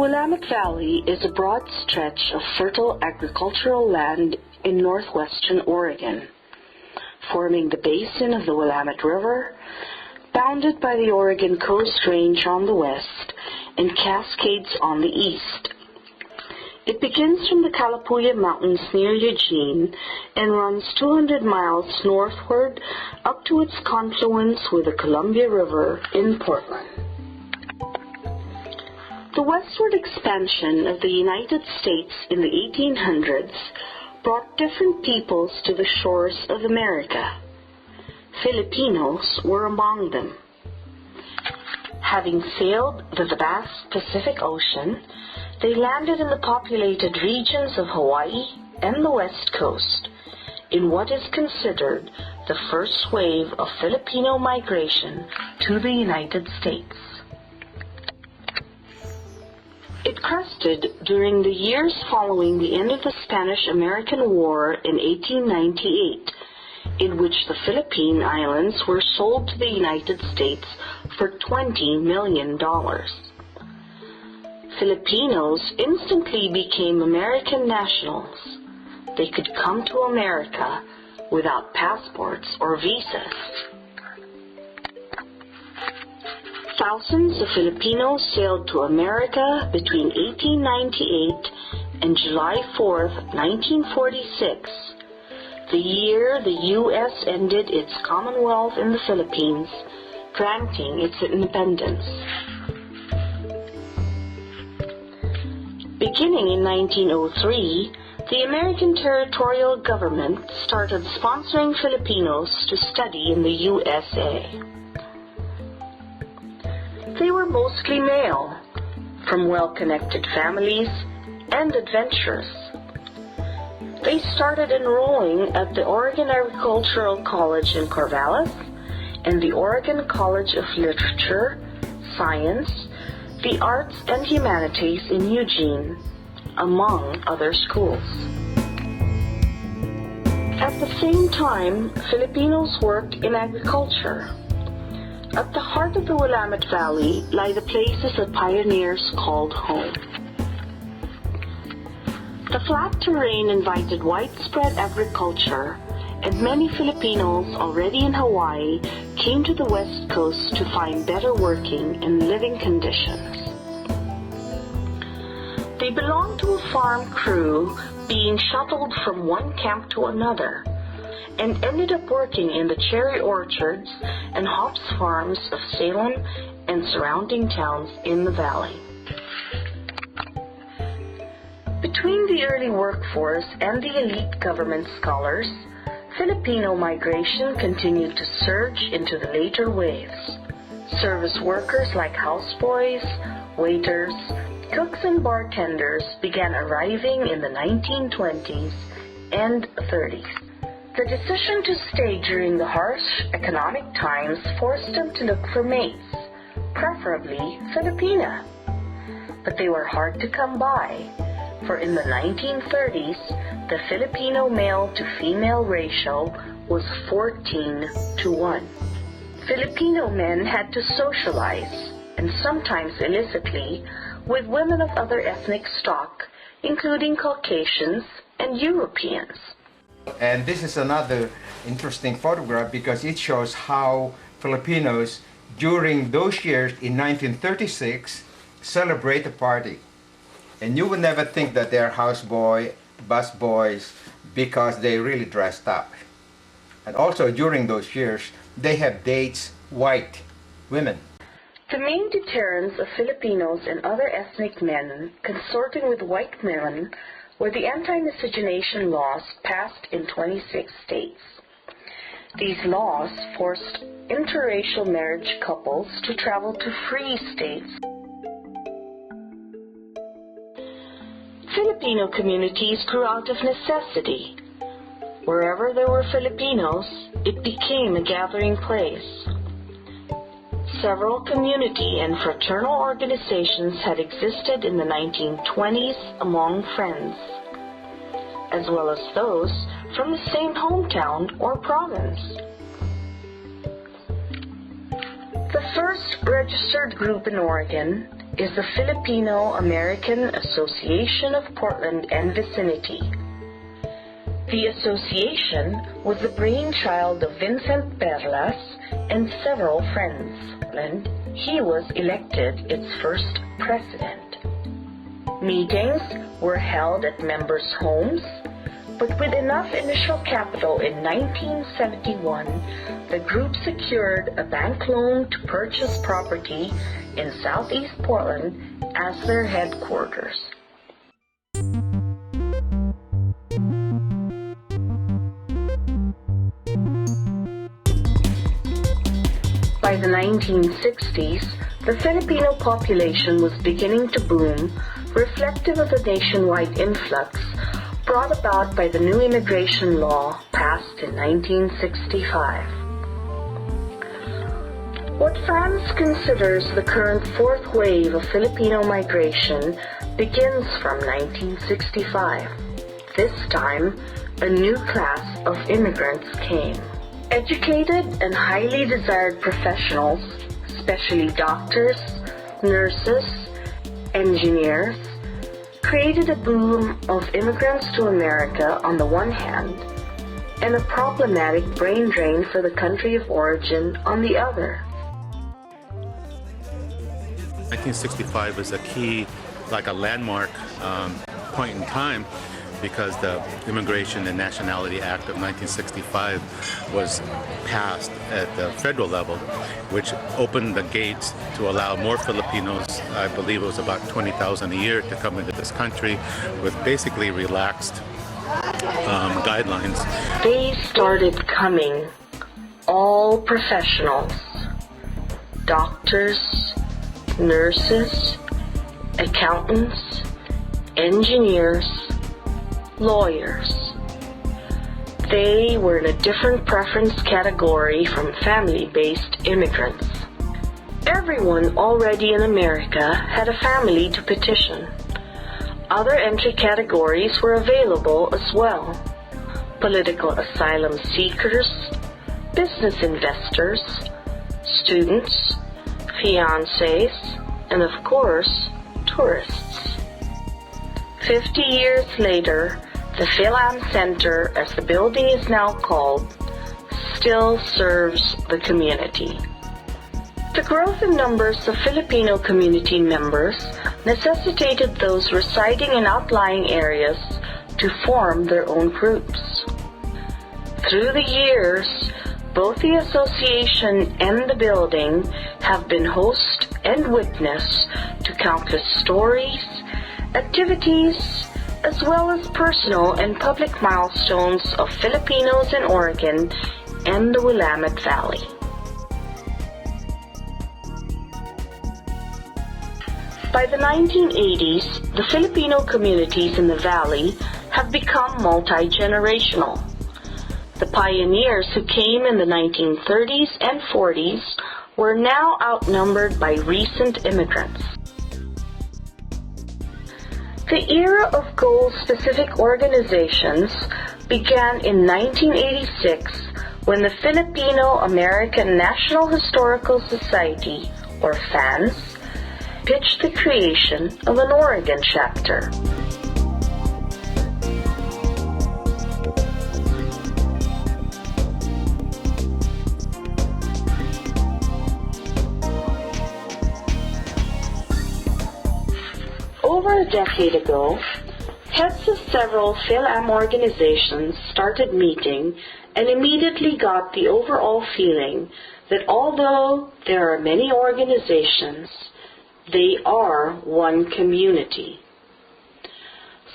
Willamette Valley is a broad stretch of fertile agricultural land in northwestern Oregon, forming the basin of the Willamette River, bounded by the Oregon Coast Range on the west and Cascades on the east. It begins from the Kalapuya Mountains near Eugene and runs 200 miles northward up to its confluence with the Columbia River in Portland. The westward expansion of the United States in the 1800s brought different peoples to the shores of America. Filipinos were among them. Having sailed the vast Pacific Ocean, they landed in the populated regions of Hawaii and the West Coast in what is considered the first wave of Filipino migration to the United States. It crested during the years following the end of the Spanish-American War in 1898, in which the Philippine Islands were sold to the United States for $20 million. Filipinos instantly became American nationals. They could come to America without passports or visas. Thousands of Filipinos sailed to America between 1898 and July 4, 1946, the year the U.S. ended its Commonwealth in the Philippines, granting its independence. Beginning in 1903, the American territorial government started sponsoring Filipinos to study in the USA. They were mostly male, from well-connected families and adventurous. They started enrolling at the Oregon Agricultural College in Corvallis and the Oregon College of Literature, Science, the Arts and Humanities in Eugene, among other schools. At the same time, Filipinos worked in agriculture. At the heart of the Willamette Valley lie the places that pioneers called home. The flat terrain invited widespread agriculture, and many Filipinos already in Hawaii came to the West Coast to find better working and living conditions. They belonged to a farm crew being shuttled from one camp to another, and ended up working in the cherry orchards and hops farms of Salem and surrounding towns in the valley. Between the early workforce and the elite government scholars, Filipino migration continued to surge into the later waves. Service workers like houseboys, waiters, cooks and bartenders began arriving in the 1920s and 30s. The decision to stay during the harsh economic times forced them to look for mates, preferably Filipina. But they were hard to come by, for in the 1930s, the Filipino male-to-female ratio was 14-1. Filipino men had to socialize, and sometimes illicitly, with women of other ethnic stock, including Caucasians and Europeans. And this is another interesting photograph because it shows how Filipinos during those years in 1936 celebrate a party. And you would never think that they're houseboy, busboys, because they really dressed up. And also during those years, they have dates white women. The main deterrents of Filipinos and other ethnic men consorting with white women were the anti-miscegenation laws passed in 26 states. These laws forced interracial marriage couples to travel to free states. Filipino communities grew out of necessity. Wherever there were Filipinos, it became a gathering place. Several community and fraternal organizations had existed in the 1920s among friends, as well as those from the same hometown or province. The first registered group in Oregon, is the Filipino American Association of Portland and Vicinity. The association was the brainchild of Vincent Perlas and several friends, and he was elected its first president. Meetings were held at members' homes, but with enough initial capital in 1971, the group secured a bank loan to purchase property in Southeast Portland as their headquarters. By the 1960s, the Filipino population was beginning to boom, reflective of the nationwide influx brought about by the new immigration law passed in 1965. What FANHS considers the current fourth wave of Filipino migration begins from 1965. This time, a new class of immigrants came. Educated and highly desired professionals, especially doctors, nurses, engineers, created a boom of immigrants to America on the one hand, and a problematic brain drain for the country of origin on the other. 1965 was a key, like a landmark point in time, because the Immigration and Nationality Act of 1965 was passed at the federal level, which opened the gates to allow more Filipinos, I believe it was about 20,000 a year, to come into this country with basically relaxed guidelines. They started coming, all professionals, doctors, nurses, accountants, engineers, lawyers. They were in a different preference category from family-based immigrants. Everyone already in America had a family to petition. Other entry categories were available as well. Political asylum seekers, business investors, students, fiancés, and of course, tourists. 50 years later, the Philam Center, as the building is now called, still serves the community. The growth in numbers of Filipino community members necessitated those residing in outlying areas to form their own groups. Through the years, both the association and the building have been host and witness to countless stories, activities, as well as personal and public milestones of Filipinos in Oregon and the Willamette Valley. By the 1980s, the Filipino communities in the valley have become multi-generational. The pioneers who came in the 1930s and 40s were now outnumbered by recent immigrants. The era of goal-specific organizations began in 1986 when the Filipino American National Historical Society, or FANHS, pitched the creation of an Oregon chapter. Over a decade ago, heads of several Philam organizations started meeting and immediately got the overall feeling that although there are many organizations, they are one community.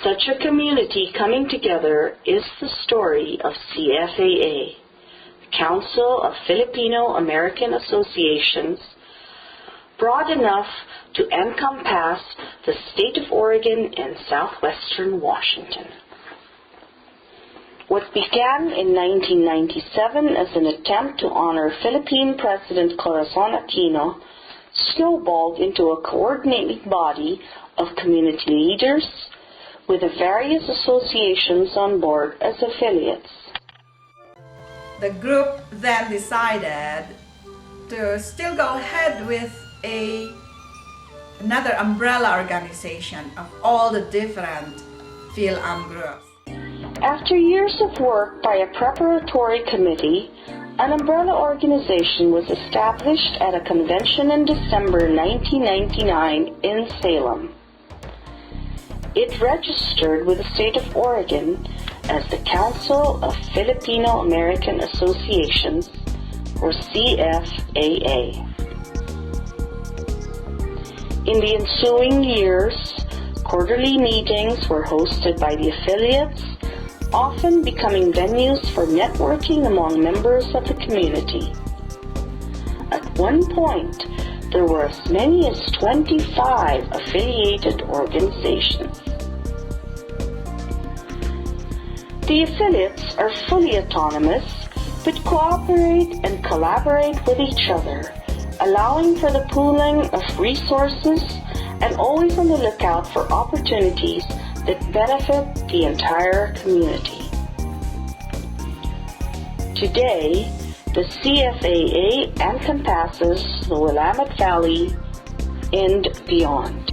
Such a community coming together is the story of CFAA, Council of Filipino American Associations, broad enough to encompass the state of Oregon and southwestern Washington. What began in 1997 as an attempt to honor Philippine President Corazon Aquino snowballed into a coordinating body of community leaders with the various associations on board as affiliates. The group then decided to still go ahead with a another umbrella organization of all the different Phil-Am groups. After years of work by a preparatory committee, an umbrella organization was established at a convention in December 1999 in Salem. It registered with the state of Oregon as the Council of Filipino American Associations, or CFAA. In the ensuing years, quarterly meetings were hosted by the affiliates, often becoming venues for networking among members of the community. At one point, there were as many as 25 affiliated organizations. The affiliates are fully autonomous, but cooperate and collaborate with each other, allowing for the pooling of resources and always on the lookout for opportunities that benefit the entire community. Today, the CFAA encompasses the Willamette Valley and beyond.